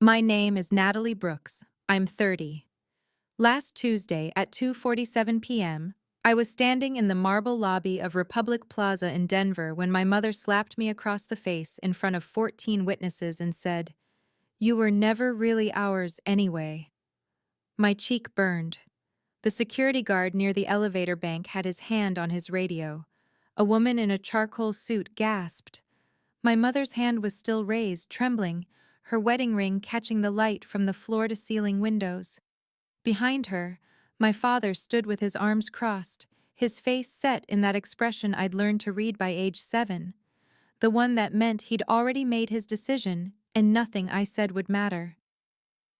My name is Natalie Brooks. I'm 30. Last Tuesday at 2:47 p.m., I was standing in the marble lobby of Republic Plaza in Denver when my mother slapped me across the face in front of 14 witnesses and said, "You were never really ours anyway." My cheek burned. The security guard near the elevator bank had his hand on his radio. A woman in a charcoal suit gasped. My mother's hand was still raised, trembling, her wedding ring catching the light from the floor-to-ceiling windows. Behind her, my father stood with his arms crossed, his face set in that expression I'd learned to read by age 7, the one that meant he'd already made his decision and nothing I said would matter.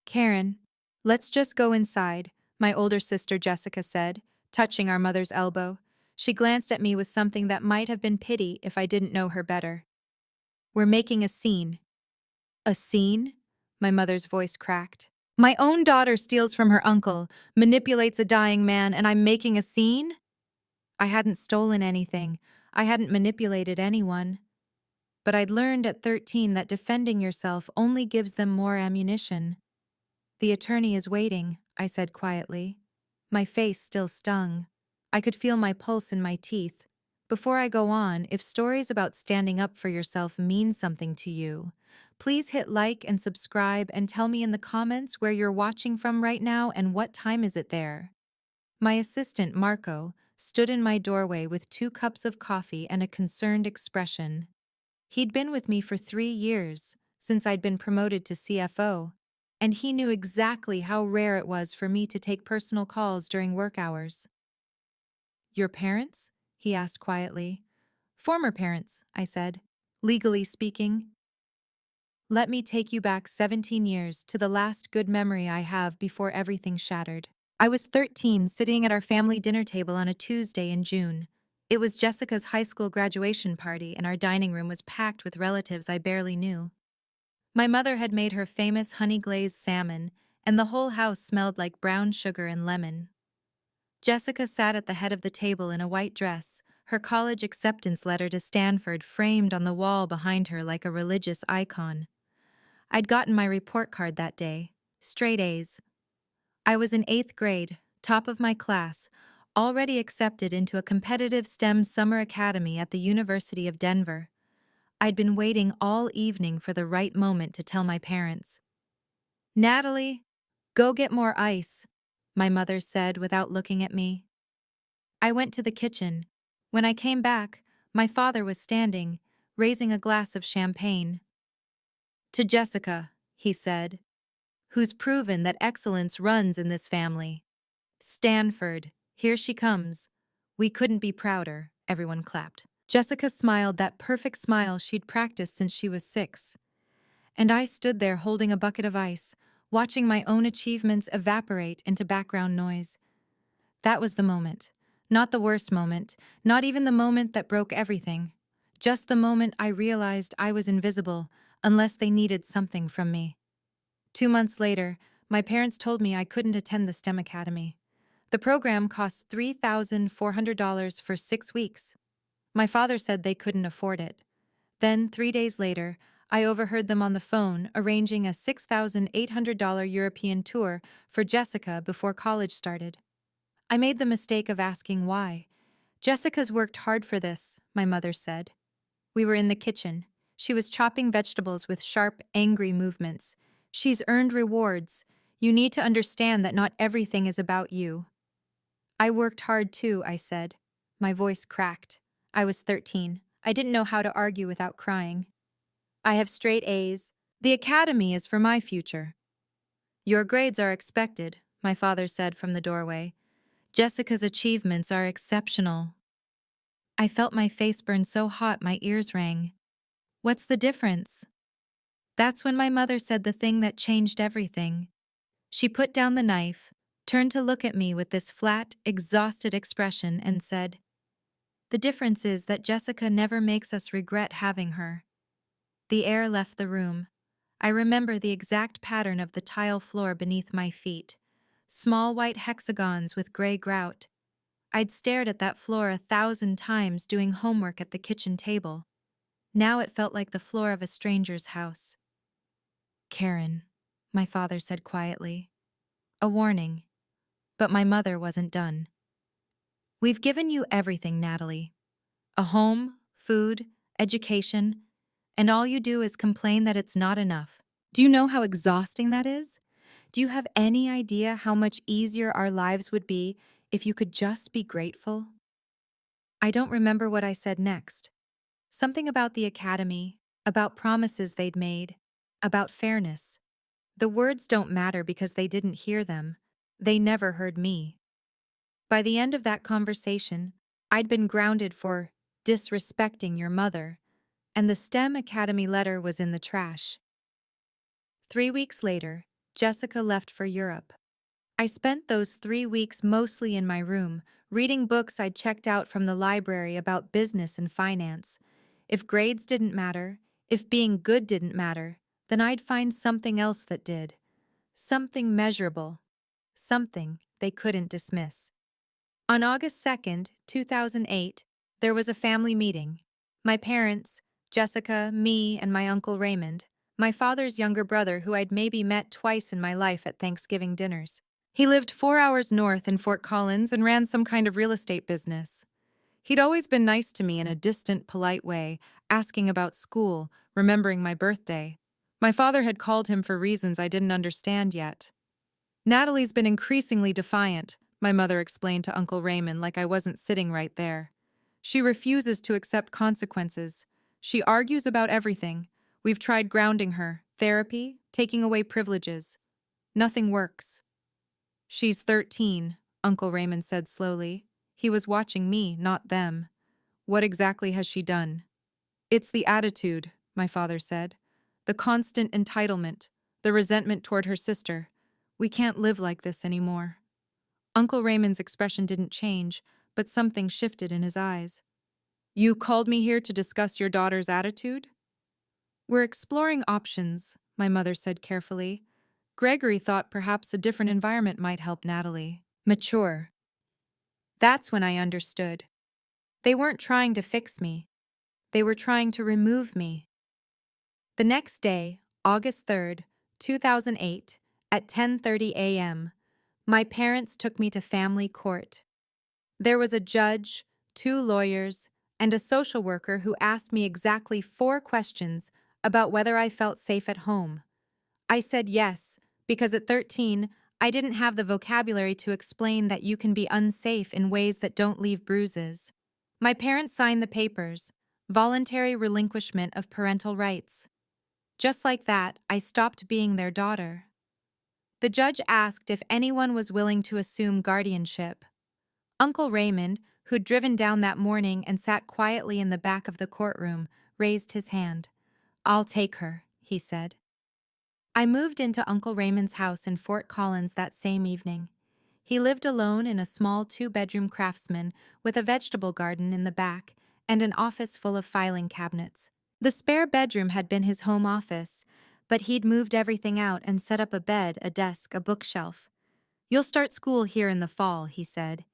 "Karen, let's just go inside," my older sister Jessica said, touching our mother's elbow. She glanced at me with something that might have been pity if I didn't know her better. "We're making a scene." "A scene?" My mother's voice cracked. "My own daughter steals from her uncle, manipulates a dying man, and I'm making a scene?" I hadn't stolen anything. I hadn't manipulated anyone. But I'd learned at 13 that defending yourself only gives them more ammunition. "The attorney is waiting," I said quietly. My face still stung. I could feel my pulse in my teeth. "Before I go on, if stories about standing up for yourself mean something to you, please hit like and subscribe and tell me in the comments where you're watching from right now and what time is it there." My assistant, Marco, stood in my doorway with 2 cups of coffee and a concerned expression. He'd been with me for 3 years, since I'd been promoted to CFO, and he knew exactly how rare it was for me to take personal calls during work hours. "Your parents?" he asked quietly. "Former parents," I said. "Legally speaking." "Let me take you back 17 years to the last good memory I have before everything shattered. I was 13, sitting at our family dinner table on a Tuesday in June. It was Jessica's high school graduation party, and our dining room was packed with relatives I barely knew. My mother had made her famous honey-glazed salmon, and the whole house smelled like brown sugar and lemon. Jessica sat at the head of the table in a white dress, her college acceptance letter to Stanford framed on the wall behind her like a religious icon. I'd gotten my report card that day, straight A's. I was in 8th grade, top of my class, already accepted into a competitive STEM summer academy at the University of Denver. I'd been waiting all evening for the right moment to tell my parents. "Natalie, go get more ice," my mother said without looking at me. I went to the kitchen. When I came back, my father was standing, raising a glass of champagne. "To Jessica," he said, "who's proven that excellence runs in this family. Stanford, here she comes. We couldn't be prouder." Everyone clapped. Jessica smiled that perfect smile she'd practiced since she was 6. And I stood there holding a bucket of ice, watching my own achievements evaporate into background noise. That was the moment. Not the worst moment, not even the moment that broke everything. Just the moment I realized I was invisible, unless they needed something from me. 2 months later, my parents told me I couldn't attend the STEM Academy. The program cost $3,400 for 6 weeks. My father said they couldn't afford it. Then, 3 days later, I overheard them on the phone arranging a $6,800 European tour for Jessica before college started. I made the mistake of asking why. "Jessica's worked hard for this," my mother said. We were in the kitchen. She was chopping vegetables with sharp, angry movements. "She's earned rewards. You need to understand that not everything is about you." "I worked hard too," I said. My voice cracked. I was 13. I didn't know how to argue without crying. "I have straight A's. The academy is for my future." "Your grades are expected," my father said from the doorway. "Jessica's achievements are exceptional." I felt my face burn so hot my ears rang. "What's the difference?" That's when my mother said the thing that changed everything. She put down the knife, turned to look at me with this flat, exhausted expression, and said, "The difference is that Jessica never makes us regret having her." The air left the room. I remember the exact pattern of the tile floor beneath my feet. Small white hexagons with gray grout. I'd stared at that floor 1,000 times doing homework at the kitchen table. Now it felt like the floor of a stranger's house. "Karen," my father said quietly. A warning. But my mother wasn't done. We've given you everything, Natalie. A home, food, education, and all you do is complain that it's not enough. Do you know how exhausting that is? Do you have any idea how much easier our lives would be if you could just be grateful? I don't remember what I said next. Something about the academy, about promises they'd made, about fairness. The words don't matter because they didn't hear them. They never heard me. By the end of that conversation, I'd been grounded for disrespecting your mother, and the STEM Academy letter was in the trash. 3 weeks later, Jessica left for Europe. I spent those 3 weeks mostly in my room, reading books I'd checked out from the library about business and finance. If grades didn't matter, if being good didn't matter, then I'd find something else that did. Something measurable. Something they couldn't dismiss. On August 2nd, 2008, there was a family meeting. My parents, Jessica, me, and my uncle Raymond, my father's younger brother who I'd maybe met twice in my life at Thanksgiving dinners. He lived 4 hours north in Fort Collins and ran some kind of real estate business. He'd always been nice to me in a distant, polite way, asking about school, remembering my birthday. My father had called him for reasons I didn't understand yet. Natalie's been increasingly defiant, my mother explained to Uncle Raymond like I wasn't sitting right there. She refuses to accept consequences. She argues about everything. We've tried grounding her, therapy, taking away privileges. Nothing works. She's 13, Uncle Raymond said slowly. He was watching me, not them. What exactly has she done? It's the attitude, my father said. The constant entitlement, the resentment toward her sister. We can't live like this anymore. Uncle Raymond's expression didn't change, but something shifted in his eyes. You called me here to discuss your daughter's attitude? We're exploring options, my mother said carefully. Gregory thought perhaps a different environment might help Natalie mature. That's when I understood. They weren't trying to fix me. They were trying to remove me. The next day, August 3rd, 2008, at 10:30 a.m., my parents took me to family court. There was a judge, 2 lawyers, and a social worker who asked me exactly 4 questions about whether I felt safe at home. I said yes, because at 13, I didn't have the vocabulary to explain that you can be unsafe in ways that don't leave bruises. My parents signed the papers, voluntary relinquishment of parental rights. Just like that, I stopped being their daughter. The judge asked if anyone was willing to assume guardianship. Uncle Raymond, who'd driven down that morning and sat quietly in the back of the courtroom, raised his hand. I'll take her, he said. I moved into Uncle Raymond's house in Fort Collins that same evening. He lived alone in a small 2-bedroom craftsman with a vegetable garden in the back and an office full of filing cabinets. The spare bedroom had been his home office, but he'd moved everything out and set up a bed, a desk, a bookshelf. You'll start school here in the fall, he said.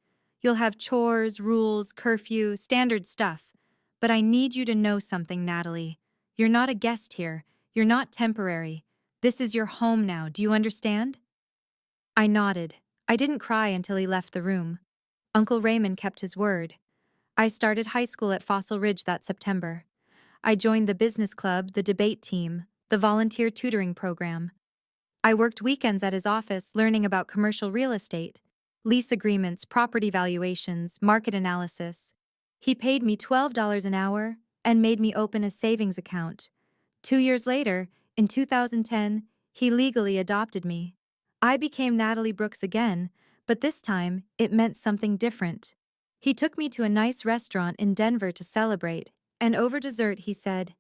You'll have chores, rules, curfew, standard stuff. But I need you to know something, Natalie. You're not a guest here. You're not temporary. This is your home now, do you understand? I nodded. I didn't cry until he left the room. Uncle Raymond kept his word. I started high school at Fossil Ridge that September. I joined the business club, the debate team, the volunteer tutoring program. I worked weekends at his office learning about commercial real estate, lease agreements, property valuations, market analysis. He paid me $12 an hour and made me open a savings account. 2 years later, in 2010, he legally adopted me. I became Natalie Brooks again, but this time it meant something different. He took me to a nice restaurant in Denver to celebrate, and over dessert he said,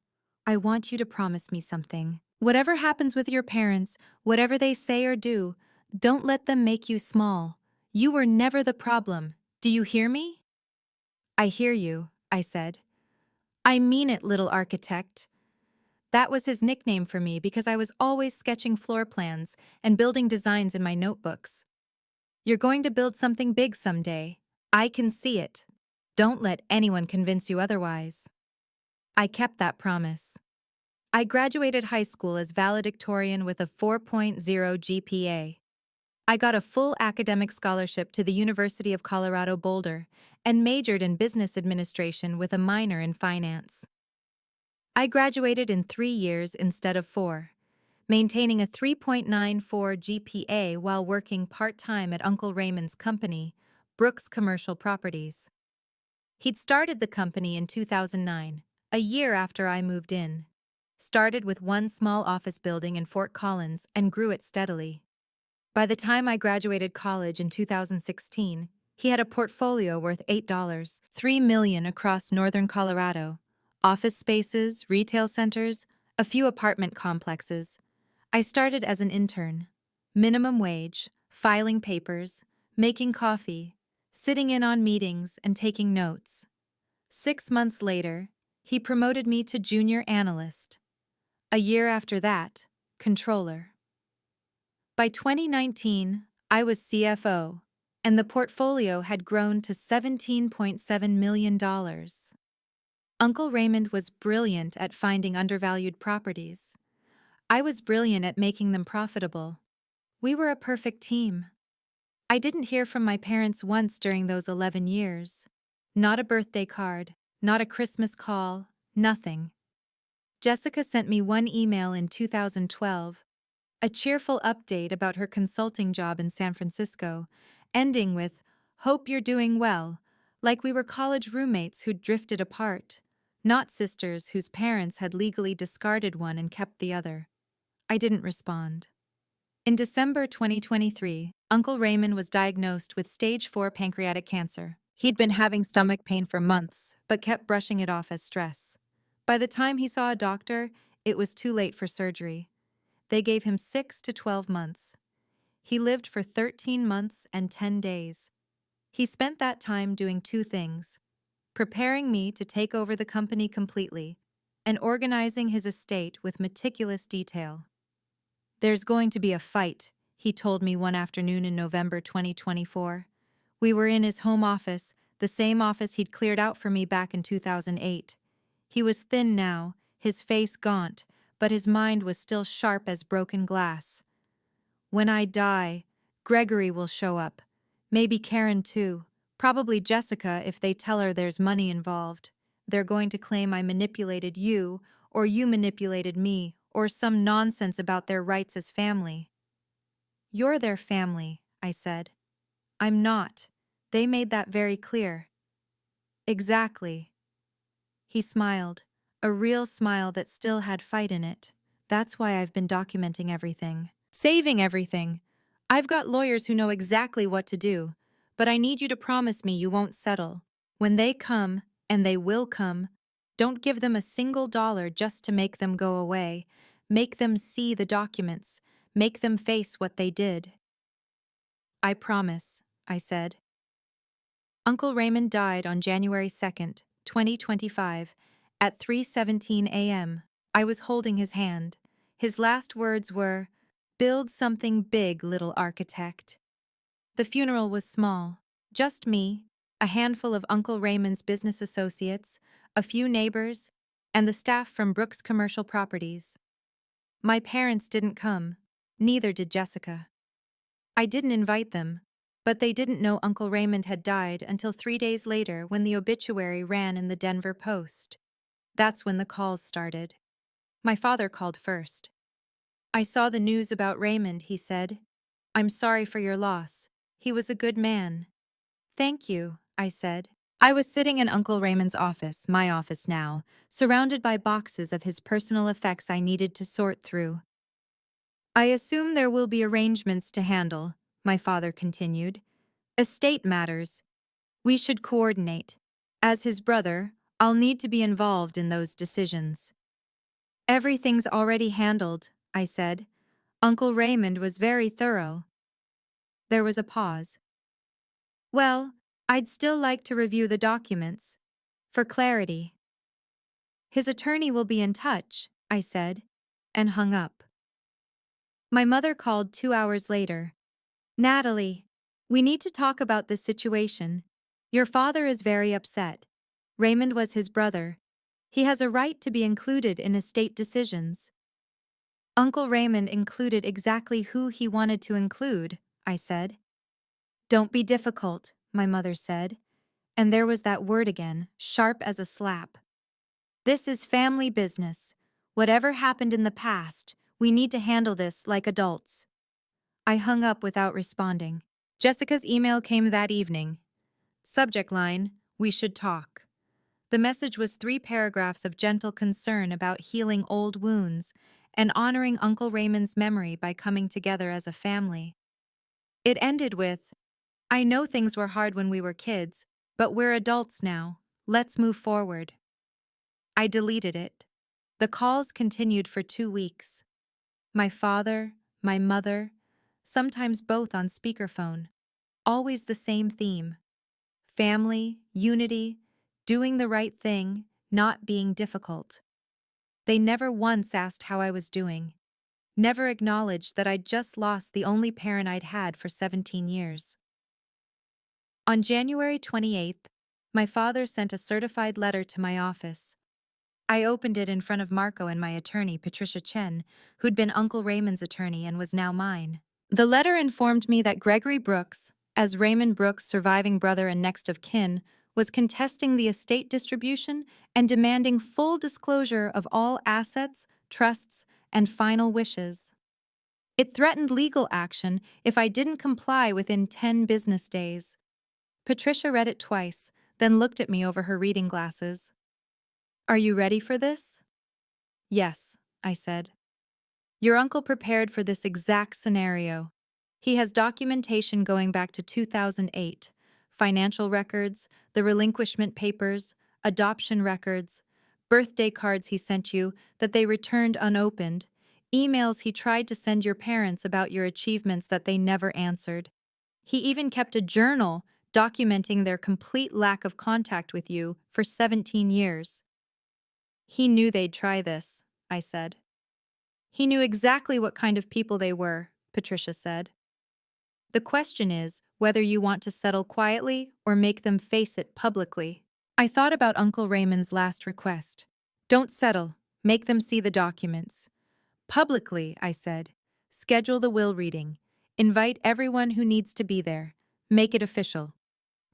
I want you to promise me something. Whatever happens with your parents, whatever they say or do, don't let them make you small. You were never the problem. Do you hear me? I hear you, I said. I mean it, little architect. That was his nickname for me because I was always sketching floor plans and building designs in my notebooks. You're going to build something big someday. I can see it. Don't let anyone convince you otherwise. I kept that promise. I graduated high school as valedictorian with a 4.0 GPA. I got a full academic scholarship to the University of Colorado Boulder and majored in business administration with a minor in finance. I graduated in 3 years instead of 4, maintaining a 3.94 GPA while working part-time at Uncle Raymond's company, Brooks Commercial Properties. He'd started the company in 2009, a year after I moved in. Started with one small office building in Fort Collins and grew it steadily. By the time I graduated college in 2016, he had a portfolio worth $3 million across northern Colorado, office spaces, retail centers, a few apartment complexes. I started as an intern, minimum wage, filing papers, making coffee, sitting in on meetings and taking notes. 6 months later, he promoted me to junior analyst. A year after that, controller. By 2019, I was CFO, and the portfolio had grown to $17.7 million. Uncle Raymond was brilliant at finding undervalued properties. I was brilliant at making them profitable. We were a perfect team. I didn't hear from my parents once during those 11 years. Not a birthday card, not a Christmas call, nothing. Jessica sent me one email in 2012, a cheerful update about her consulting job in San Francisco, ending with, "Hope you're doing well," like we were college roommates who'd drifted apart, not sisters whose parents had legally discarded one and kept the other. I didn't respond. In December 2023, Uncle Raymond was diagnosed with stage 4 pancreatic cancer. He'd been having stomach pain for months, but kept brushing it off as stress. By the time he saw a doctor, it was too late for surgery. They gave him 6 to 12 months. He lived for 13 months and 10 days. He spent that time doing two things: preparing me to take over the company completely, and organizing his estate with meticulous detail. "There's going to be a fight," he told me one afternoon in November 2024. We were in his home office, the same office he'd cleared out for me back in 2008. He was thin now, his face gaunt, but his mind was still sharp as broken glass. "When I die, Gregory will show up. Maybe Karen too. Probably Jessica if they tell her there's money involved. They're going to claim I manipulated you, or you manipulated me, or some nonsense about their rights as family." "You're their family," I said. "I'm not. They made that very clear." "Exactly." He smiled, a real smile that still had fight in it. "That's why I've been documenting everything. Saving everything. I've got lawyers who know exactly what to do, but I need you to promise me you won't settle. When they come, and they will come, don't give them a single dollar just to make them go away. Make them see the documents. Make them face what they did." "I promise," I said. Uncle Raymond died on January 2nd, 2025, at 3:17 a.m. I was holding his hand. His last words were, "Build something big, little architect." The funeral was small. Just me, a handful of Uncle Raymond's business associates, a few neighbors, and the staff from Brooks Commercial Properties. My parents didn't come. Neither did Jessica. I didn't invite them, but they didn't know Uncle Raymond had died until 3 days later when the obituary ran in the Denver Post. That's when the calls started. My father called first. "I saw the news about Raymond," he said. "I'm sorry for your loss. He was a good man." "Thank you," I said. I was sitting in Uncle Raymond's office, my office now, surrounded by boxes of his personal effects I needed to sort through. "I assume there will be arrangements to handle," my father continued. "Estate matters. We should coordinate. As his brother, I'll need to be involved in those decisions." "Everything's already handled," I said. "Uncle Raymond was very thorough." There was a pause. "Well, I'd still like to review the documents. For clarity." "His attorney will be in touch," I said, and hung up. My mother called 2 hours later. "Natalie, we need to talk about this situation. Your father is very upset. Raymond was his brother. He has a right to be included in estate decisions. Uncle Raymond included exactly who he wanted to include, I said. Don't be difficult, my mother said, and there was that word again, sharp as a slap. This is family business. Whatever happened in the past, we need to handle this like adults. I hung up without responding. Jessica's email came that evening. Subject line, we should talk. The message was 3 paragraphs of gentle concern about healing old wounds and honoring Uncle Raymond's memory by coming together as a family. It ended with, I know things were hard when we were kids, but we're adults now. Let's move forward. I deleted it. The calls continued for 2 weeks. My father, my mother, sometimes both on speakerphone. Always the same theme. Family, unity, doing the right thing, not being difficult. They never once asked how I was doing. Never acknowledged that I'd just lost the only parent I'd had for 17 years. On January 28th, my father sent a certified letter to my office. I opened it in front of Marco and my attorney, Patricia Chen, who'd been Uncle Raymond's attorney and was now mine. The letter informed me that Gregory Brooks, as Raymond Brooks' surviving brother and next of kin, was contesting the estate distribution and demanding full disclosure of all assets, trusts, and final wishes. It threatened legal action if I didn't comply within 10 business days. Patricia read it twice, then looked at me over her reading glasses. Are you ready for this? Yes, I said. Your uncle prepared for this exact scenario. He has documentation going back to 2008, financial records, the relinquishment papers, adoption records, birthday cards he sent you that they returned unopened, emails he tried to send your parents about your achievements that they never answered. He even kept a journal documenting their complete lack of contact with you for 17 years. He knew they'd try this, I said. He knew exactly what kind of people they were, Patricia said. The question is whether you want to settle quietly or make them face it publicly. I thought about Uncle Raymond's last request. Don't settle, make them see the documents. Publicly, I said. Schedule the will reading. Invite everyone who needs to be there. Make it official.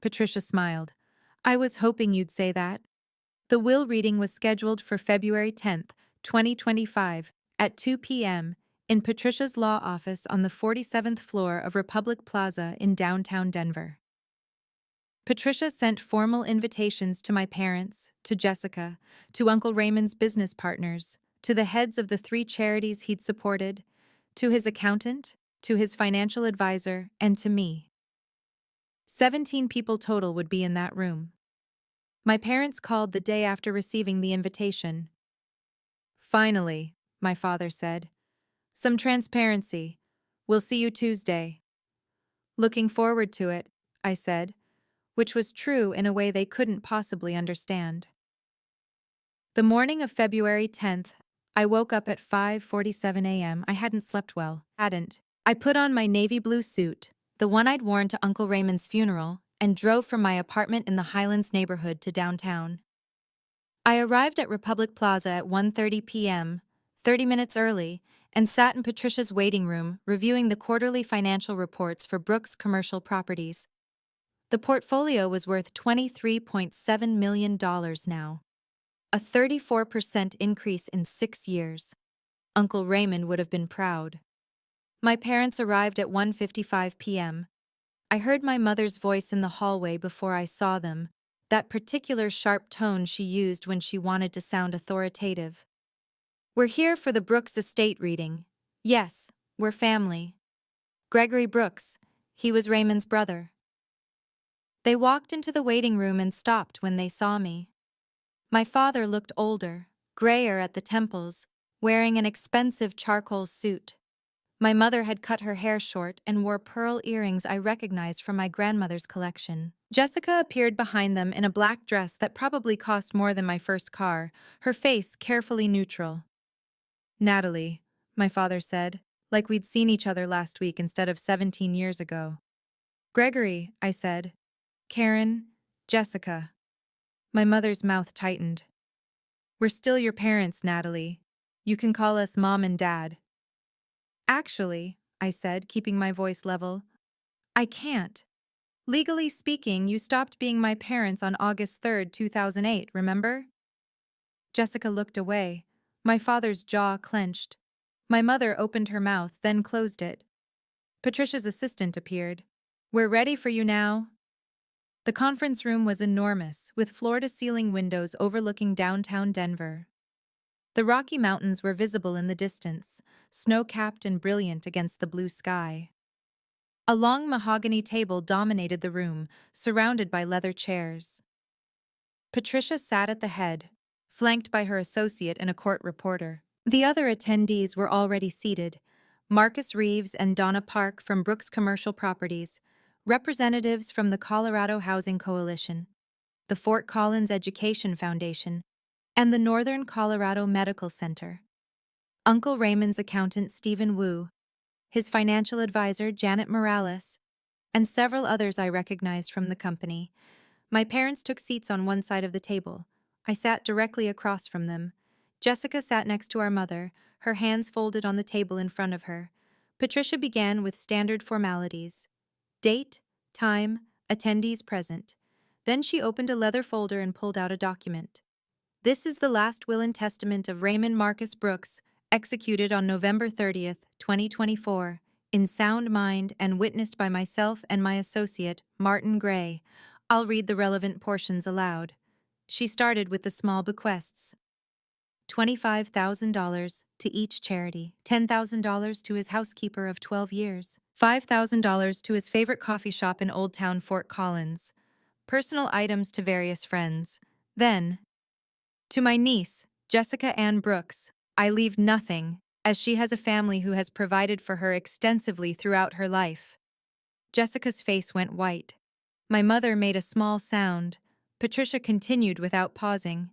Patricia smiled. I was hoping you'd say that. The will reading was scheduled for February 10th, 2025, at 2 p.m. in Patricia's law office on the 47th floor of Republic Plaza in downtown Denver. Patricia sent formal invitations to my parents, to Jessica, to Uncle Raymond's business partners, to the heads of the 3 charities he'd supported, to his accountant, to his financial advisor, and to me. 17 people total would be in that room. My parents called the day after receiving the invitation. Finally, my father said. Some transparency. We'll see you Tuesday. Looking forward to it, I said, which was true in a way they couldn't possibly understand. The morning of February 10th, I woke up at 5:47 a.m. I hadn't slept well. I put on my navy blue suit, the one I'd worn to Uncle Raymond's funeral, and drove from my apartment in the Highlands neighborhood to downtown. I arrived at Republic Plaza at 1:30 p.m., 30 minutes early, and sat in Patricia's waiting room reviewing the quarterly financial reports for Brooks Commercial Properties. The portfolio was worth $23.7 million now, a 34% increase in 6 years. Uncle Raymond would have been proud. My parents arrived at 1:55 p.m. I heard my mother's voice in the hallway before I saw them, that particular sharp tone she used when she wanted to sound authoritative. We're here for the Brooks estate reading. Yes, we're family. Gregory Brooks, he was Raymond's brother. They walked into the waiting room and stopped when they saw me. My father looked older, grayer at the temples, wearing an expensive charcoal suit. My mother had cut her hair short and wore pearl earrings I recognized from my grandmother's collection. Jessica appeared behind them in a black dress that probably cost more than my first car, her face carefully neutral. Natalie, my father said, like we'd seen each other last week instead of 17 years ago. Gregory, I said. Karen, Jessica. My mother's mouth tightened. We're still your parents, Natalie. You can call us Mom and Dad. Actually, I said, keeping my voice level, I can't. Legally speaking, you stopped being my parents on August 3rd, 2008, remember? Jessica looked away. My father's jaw clenched. My mother opened her mouth, then closed it. Patricia's assistant appeared. We're ready for you now. The conference room was enormous, with floor-to-ceiling windows overlooking downtown Denver. The Rocky Mountains were visible in the distance, snow-capped and brilliant against the blue sky. A long mahogany table dominated the room, surrounded by leather chairs. Patricia sat at the head, flanked by her associate and a court reporter. The other attendees were already seated: Marcus Reeves and Donna Park from Brooks Commercial Properties, representatives from the Colorado Housing Coalition, the Fort Collins Education Foundation, and the Northern Colorado Medical Center. Uncle Raymond's accountant Stephen Wu, his financial advisor Janet Morales, and several others I recognized from the company. My parents took seats on one side of the table. I sat directly across from them. Jessica sat next to our mother, her hands folded on the table in front of her. Patricia began with standard formalities: date, time, attendees present. Then she opened a leather folder and pulled out a document. This is the last will and testament of Raymond Marcus Brooks, executed on November 30th, 2024, in sound mind and witnessed by myself and my associate, Martin Gray. I'll read the relevant portions aloud. She started with the small bequests. $25,000 to each charity, $10,000 to his housekeeper of 12 years, $5,000 to his favorite coffee shop in Old Town Fort Collins, personal items to various friends. Then, to my niece, Jessica Ann Brooks, I leave nothing, as she has a family who has provided for her extensively throughout her life. Jessica's face went white. My mother made a small sound. Patricia continued without pausing.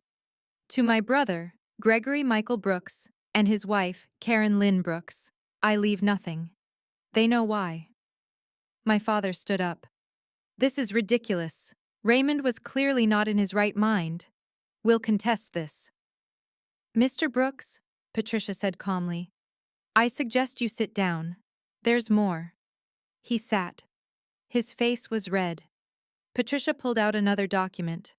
To my brother, Gregory Michael Brooks, and his wife, Karen Lynn Brooks, I leave nothing. They know why. My father stood up. This is ridiculous. Raymond was clearly not in his right mind. We'll contest this. Mr. Brooks, Patricia said calmly, I suggest you sit down. There's more. He sat. His face was red. Patricia pulled out another document.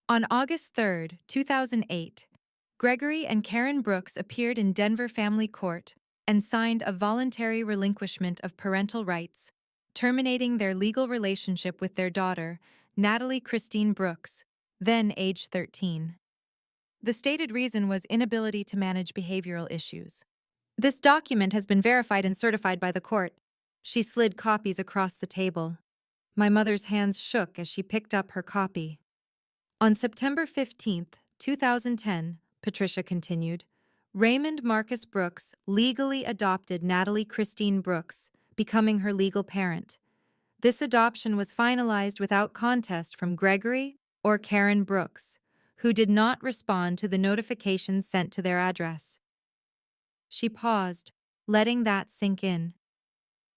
On August 3rd, 2008, Gregory and Karen Brooks appeared in Denver Family Court and signed a voluntary relinquishment of parental rights, terminating their legal relationship with their daughter, Natalie Christine Brooks, then age 13. The stated reason was inability to manage behavioral issues. This document has been verified and certified by the court. She slid copies across the table. My mother's hands shook as she picked up her copy. On September 15th, 2010, Patricia continued, Raymond Marcus Brooks legally adopted Natalie Christine Brooks, becoming her legal parent. This adoption was finalized without contest from Gregory or Karen Brooks, who did not respond to the notifications sent to their address. She paused, letting that sink in.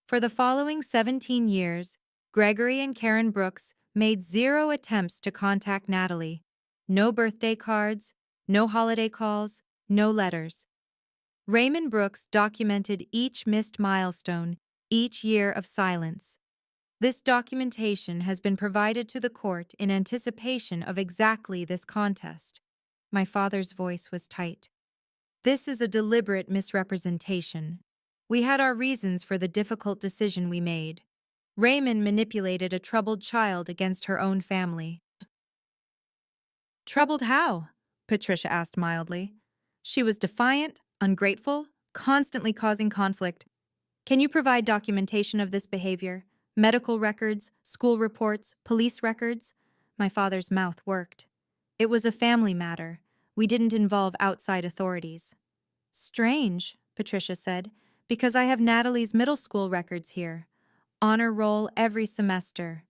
For the following 17 years, Gregory and Karen Brooks made 0 attempts to contact Natalie. No birthday cards, no holiday calls, no letters. Raymond Brooks documented each missed milestone, each year of silence. This documentation has been provided to the court in anticipation of exactly this contest. My father's voice was tight. This is a deliberate misrepresentation. We had our reasons for the difficult decision we made. Raymond manipulated a troubled child against her own family. Troubled how? Patricia asked mildly. She was defiant, ungrateful, constantly causing conflict. Can you provide documentation of this behavior? Medical records, school reports, police records? My father's mouth worked. It was a family matter. We didn't involve outside authorities. Strange, Patricia said, because I have Natalie's middle school records here. Honor roll every semester.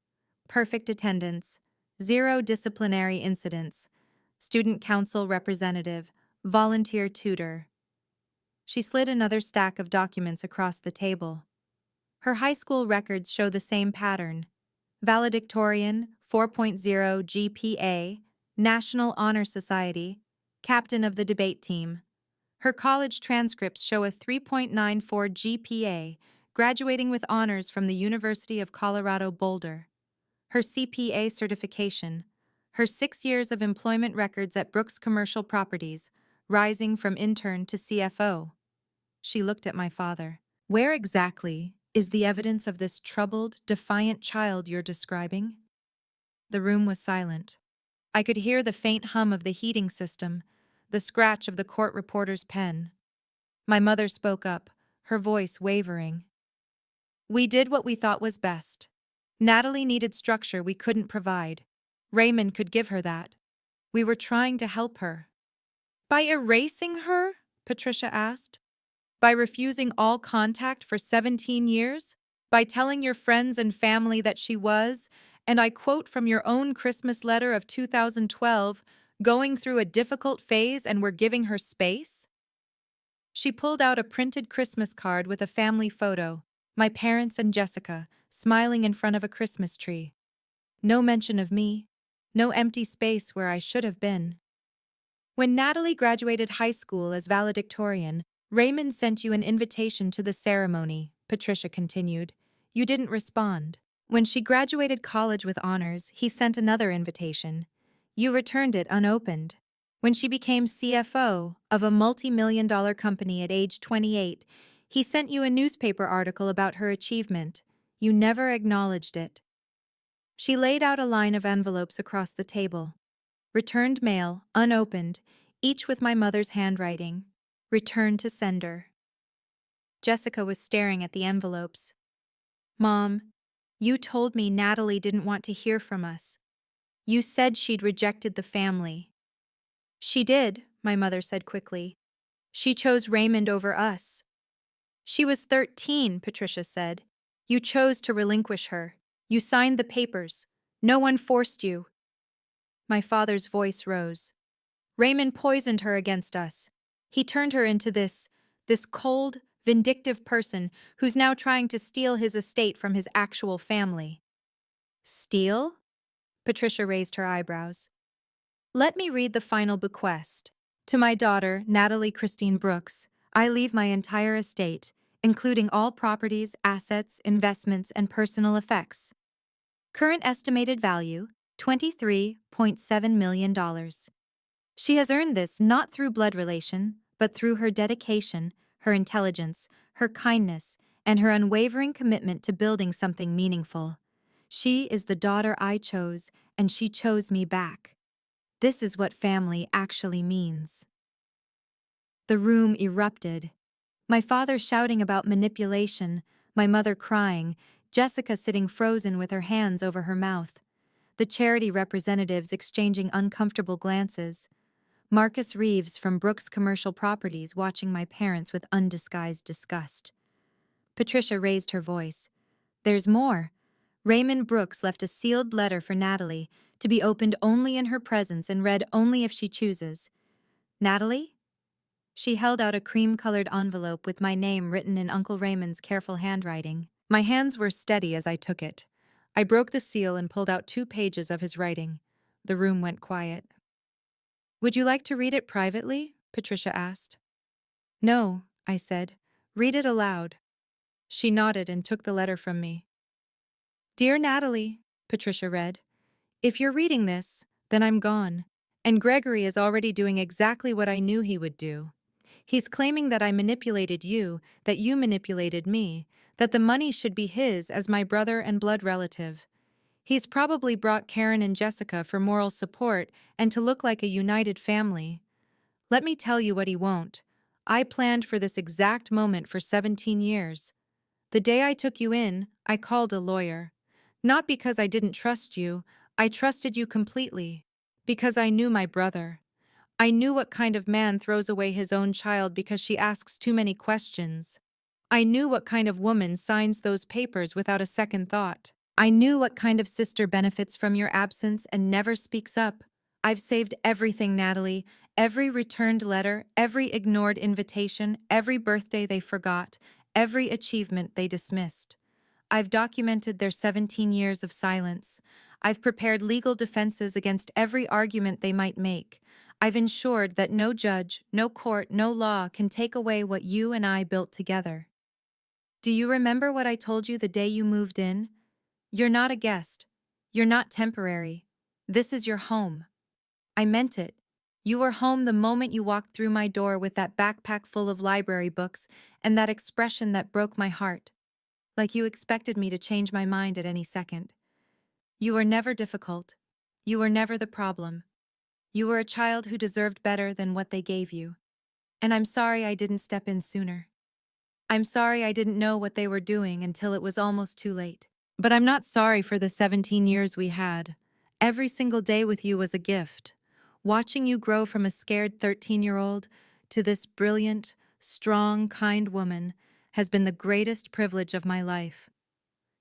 Perfect attendance. 0 disciplinary incidents. Student council representative. Volunteer tutor. She slid another stack of documents across the table. Her high school records show the same pattern. Valedictorian, 4.0 GPA, National Honor Society, captain of the debate team. Her college transcripts show a 3.94 GPA, graduating with honors from the University of Colorado Boulder. Her CPA certification, her 6 years of employment records at Brooks Commercial Properties, rising from intern to CFO. She looked at my father. Where exactly is the evidence of this troubled, defiant child you're describing? The room was silent. I could hear the faint hum of the heating system, the scratch of the court reporter's pen. My mother spoke up, her voice wavering. We did what we thought was best. Natalie needed structure we couldn't provide. Raymond could give her that. We were trying to help her. By erasing her? Patricia asked. By refusing all contact for 17 years? By telling your friends and family that she was, and I quote from your own Christmas letter of 2012, going through a difficult phase and we're giving her space? She pulled out a printed Christmas card with a family photo, my parents and Jessica, smiling in front of a Christmas tree. No mention of me, no empty space where I should have been. When Natalie graduated high school as valedictorian, Raymond sent you an invitation to the ceremony, Patricia continued. You didn't respond. When she graduated college with honors, he sent another invitation. You returned it unopened. When she became CFO of a multi-million-dollar company at age 28, he sent you a newspaper article about her achievement. You never acknowledged it. She laid out a line of envelopes across the table. Returned mail, unopened, each with my mother's handwriting. Return to sender. Jessica was staring at the envelopes. Mom, you told me Natalie didn't want to hear from us. You said she'd rejected the family. She did, my mother said quickly. She chose Raymond over us. She was 13, Patricia said. You chose to relinquish her. You signed the papers. No one forced you. My father's voice rose. Raymond poisoned her against us. He turned her into this cold, vindictive person who's now trying to steal his estate from his actual family. Steal? Patricia raised her eyebrows. Let me read the final bequest. To my daughter, Natalie Christine Brooks, I leave my entire estate, including all properties, assets, investments, and personal effects. Current estimated value, $23.7 million. She has earned this not through blood relation, but through her dedication, her intelligence, her kindness, and her unwavering commitment to building something meaningful. She is the daughter I chose, and she chose me back. This is what family actually means. The room erupted. My father shouting about manipulation, my mother crying, Jessica sitting frozen with her hands over her mouth. The charity representatives exchanging uncomfortable glances. Marcus Reeves from Brooks Commercial Properties watching my parents with undisguised disgust. Patricia raised her voice. There's more. Raymond Brooks left a sealed letter for Natalie, to be opened only in her presence and read only if she chooses. Natalie? She held out a cream-colored envelope with my name written in Uncle Raymond's careful handwriting. My hands were steady as I took it. I broke the seal and pulled out 2 pages of his writing. The room went quiet. Would you like to read it privately? Patricia asked. No, I said. Read it aloud. She nodded and took the letter from me. Dear Natalie, Patricia read, if you're reading this, then I'm gone. And Gregory is already doing exactly what I knew he would do. He's claiming that I manipulated you, that you manipulated me, that the money should be his as my brother and blood relative. He's probably brought Karen and Jessica for moral support and to look like a united family. Let me tell you what he won't. I planned for this exact moment for 17 years. The day I took you in, I called a lawyer. Not because I didn't trust you, I trusted you completely. Because I knew my brother. I knew what kind of man throws away his own child because she asks too many questions. I knew what kind of woman signs those papers without a second thought. I knew what kind of sister benefits from your absence and never speaks up. I've saved everything, Natalie. Every returned letter, every ignored invitation, every birthday they forgot, every achievement they dismissed. I've documented their 17 years of silence. I've prepared legal defenses against every argument they might make. I've ensured that no judge, no court, no law can take away what you and I built together. Do you remember what I told you the day you moved in? You're not a guest. You're not temporary. This is your home. I meant it. You were home the moment you walked through my door with that backpack full of library books and that expression that broke my heart, like you expected me to change my mind at any second. You were never difficult. You were never the problem. You were a child who deserved better than what they gave you. And I'm sorry I didn't step in sooner. I'm sorry I didn't know what they were doing until it was almost too late. But I'm not sorry for the 17 years we had. Every single day with you was a gift. Watching you grow from a scared 13-year-old to this brilliant, strong, kind woman has been the greatest privilege of my life.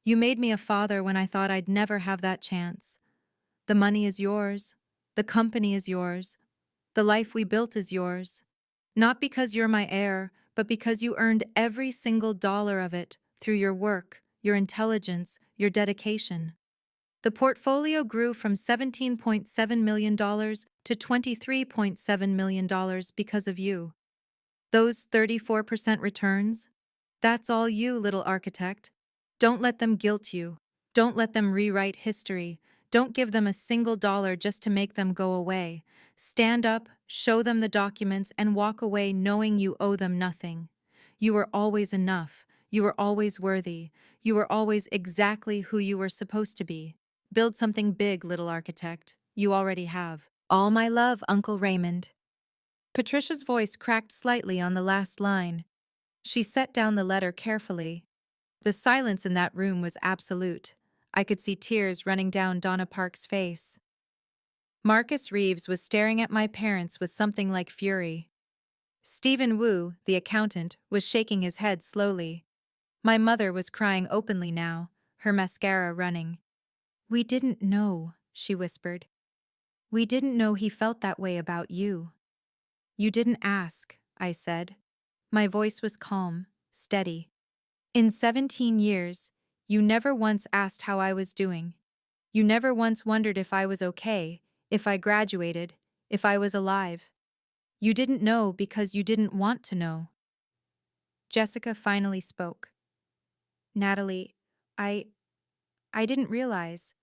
You made me a father when I thought I'd never have that chance. The money is yours. The company is yours. The life we built is yours. Not because you're my heir, but because you earned every single dollar of it through your work, your intelligence, your dedication. The portfolio grew from $17.7 million to $23.7 million because of you. Those 34% returns? That's all you, little architect. Don't let them guilt you. Don't let them rewrite history. Don't give them a single dollar just to make them go away. Stand up, show them the documents, and walk away knowing you owe them nothing. You were always enough. You were always worthy. You were always exactly who you were supposed to be. Build something big, little architect. You already have. All my love, Uncle Raymond. Patricia's voice cracked slightly on the last line. She set down the letter carefully. The silence in that room was absolute. I could see tears running down Donna Park's face. Marcus Reeves was staring at my parents with something like fury. Stephen Wu, the accountant, was shaking his head slowly. My mother was crying openly now, her mascara running. "We didn't know," she whispered. "We didn't know he felt that way about you." "You didn't ask," I said. My voice was calm, steady. "In 17 years, you never once asked how I was doing. You never once wondered if I was okay, if I graduated, if I was alive. You didn't know because you didn't want to know." Jessica finally spoke. "Natalie, I didn't realize.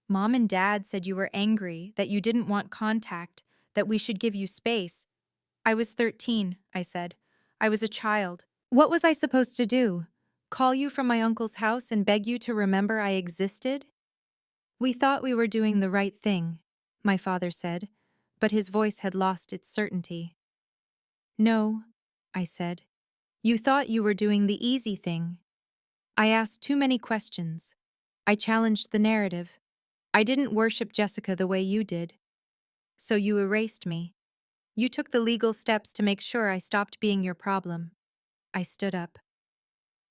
Mom and Dad said you were angry, that you didn't want contact, that we should give you space. I was 13, I said. I was a child. What was I supposed to do? Call you from my uncle's house and beg you to remember I existed?" "We thought we were doing the right thing," my father said, but his voice had lost its certainty. "No," I said. "You thought you were doing the easy thing. I asked too many questions. I challenged the narrative. I didn't worship Jessica the way you did. So you erased me. You took the legal steps to make sure I stopped being your problem." I stood up.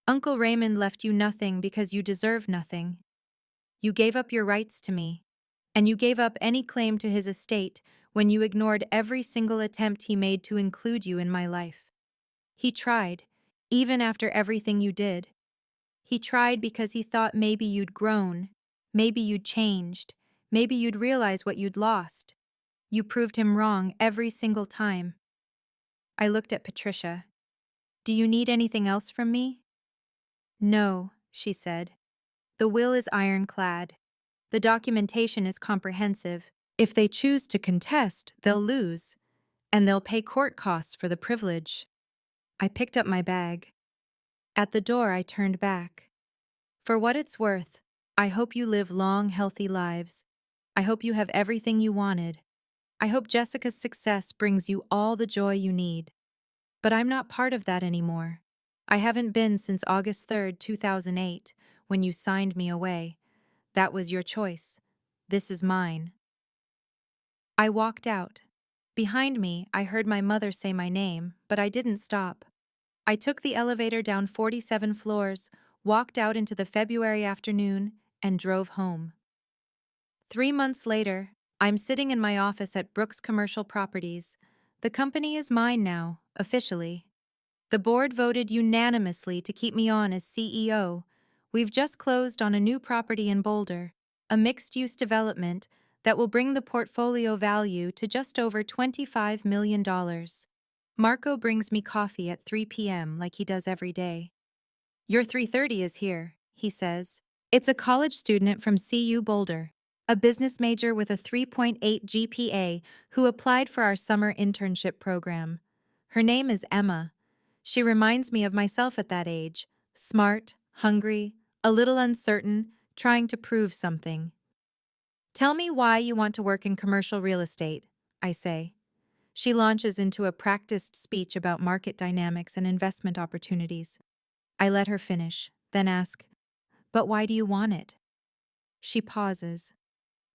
"Uncle Raymond left you nothing because you deserve nothing. You gave up your rights to me, and you gave up any claim to his estate when you ignored every single attempt he made to include you in my life. He tried, even after everything you did. He tried because he thought maybe you'd grown, maybe you'd changed, maybe you'd realize what you'd lost. You proved him wrong every single time." I looked at Patricia. "Do you need anything else from me?" "No," she said. "The will is ironclad. The documentation is comprehensive. If they choose to contest, they'll lose, and they'll pay court costs for the privilege." I picked up my bag. At the door, I turned back. "For what it's worth, I hope you live long, healthy lives. I hope you have everything you wanted. I hope Jessica's success brings you all the joy you need. But I'm not part of that anymore. I haven't been since August 3rd, 2008, when you signed me away. That was your choice. This is mine." I walked out. Behind me, I heard my mother say my name, but I didn't stop. I took the elevator down 47 floors, walked out into the February afternoon, and drove home. 3 months later, I'm sitting in my office at Brooks Commercial Properties. The company is mine now, officially. The board voted unanimously to keep me on as CEO. We've just closed on a new property in Boulder, a mixed-use development that will bring the portfolio value to just over $25 million. Marco brings me coffee at 3 p.m. like he does every day. Your 3:30 is here, he says. It's a college student from CU Boulder, a business major with a 3.8 GPA who applied for our summer internship program. Her name is Emma. She reminds me of myself at that age, smart, hungry, a little uncertain, trying to prove something. Tell me why you want to work in commercial real estate, I say. She launches into a practiced speech about market dynamics and investment opportunities. I let her finish, then ask, "But why do you want it?" She pauses.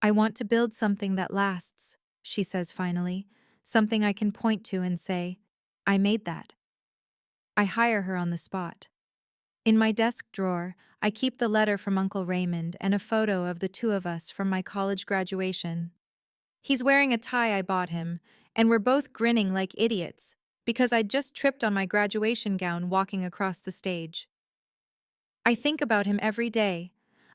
"I want to build something that lasts," she says finally, "something I can point to and say, 'I made that.'" I hire her on the spot. In my desk drawer, I keep the letter from Uncle Raymond and a photo of the two of us from my college graduation. He's wearing a tie I bought him, and we're both grinning like idiots because I'd just tripped on my graduation gown walking across the stage. I think about him every day.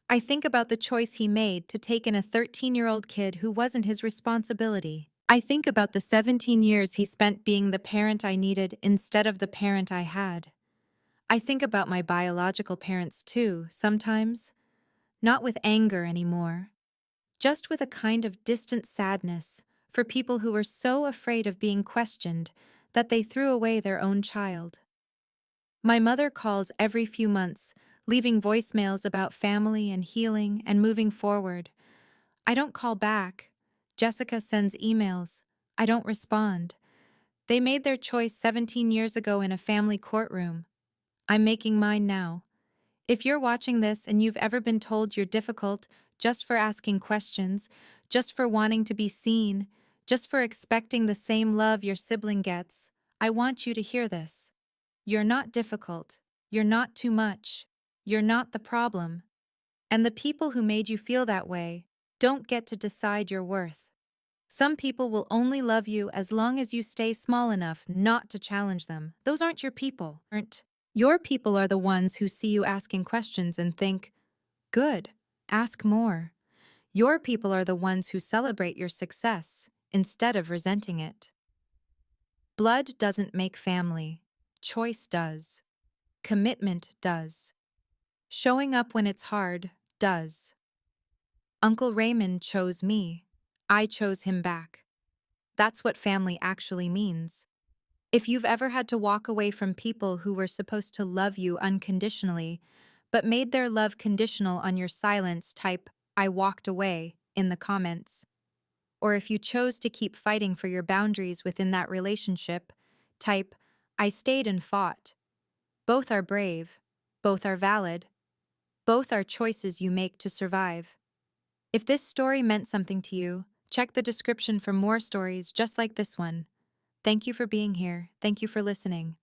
I think about the choice he made to take in a 13-year-old kid who wasn't his responsibility. I think about the 17 years he spent being the parent I needed instead of the parent I had. I think about my biological parents too, sometimes. Not with anger anymore, just with a kind of distant sadness for people who were so afraid of being questioned that they threw away their own child. My mother calls every few months, leaving voicemails about family and healing and moving forward. I don't call back. Jessica sends emails. I don't respond. They made their choice 17 years ago in a family courtroom. I'm making mine now. If you're watching this and you've ever been told you're difficult just for asking questions, just for wanting to be seen, just for expecting the same love your sibling gets, I want you to hear this. You're not difficult. You're not too much. You're not the problem. And the people who made you feel that way don't get to decide your worth. Some people will only love you as long as you stay small enough not to challenge them. Those aren't your people. Your people are the ones who see you asking questions and think, "Good, ask more." Your people are the ones who celebrate your success instead of resenting it. Blood doesn't make family. Choice does. Commitment does. Showing up when it's hard does. Uncle Raymond chose me. I chose him back. That's what family actually means. If you've ever had to walk away from people who were supposed to love you unconditionally, but made their love conditional on your silence, type, "I walked away," in the comments. Or if you chose to keep fighting for your boundaries within that relationship, type, "I stayed and fought." Both are brave. Both are valid. Both are choices you make to survive. If this story meant something to you, check the description for more stories just like this one. Thank you for being here. Thank you for listening.